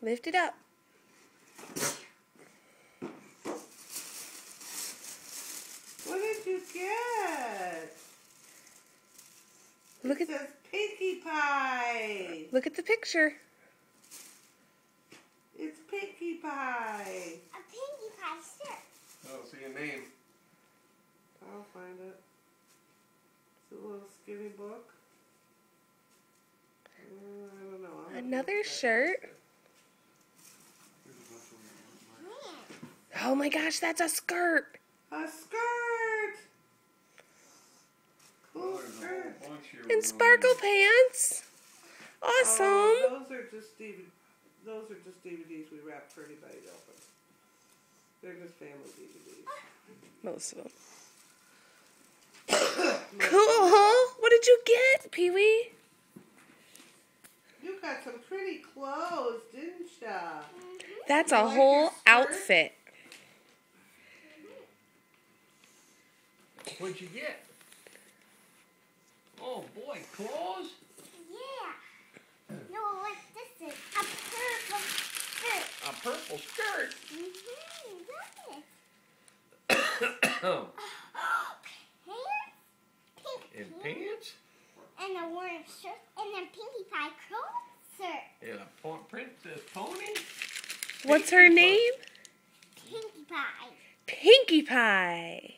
Lift it up. What did you get? Look It at says Pinkie Pie. look at the picture. It's Pinkie Pie. A Pinkie Pie shirt. I don't see a name. I'll find it. It's a little skinny book. I don't know. Another shirt. Oh my gosh, that's a skirt. A skirt. Cool Well, there's a whole skirt. bunch here. And sparkle pants. Awesome. Oh, those are just DVDs we wrapped for anybody to open. They're just family DVDs. Most of them. Cool. What did you get, Pee-wee? You got some pretty clothes, didn't ya? That's You a like whole your skirt? outfit. What'd you get? Oh boy, clothes? Yeah. No, what this is? A purple shirt. A purple skirt. Look it. Oh, Pants. Pink and pants. pants? And a orange shirt. And then Pinkie Pie concert. And a princess pony? What's her name? Pinkie Pie. Pinkie Pie.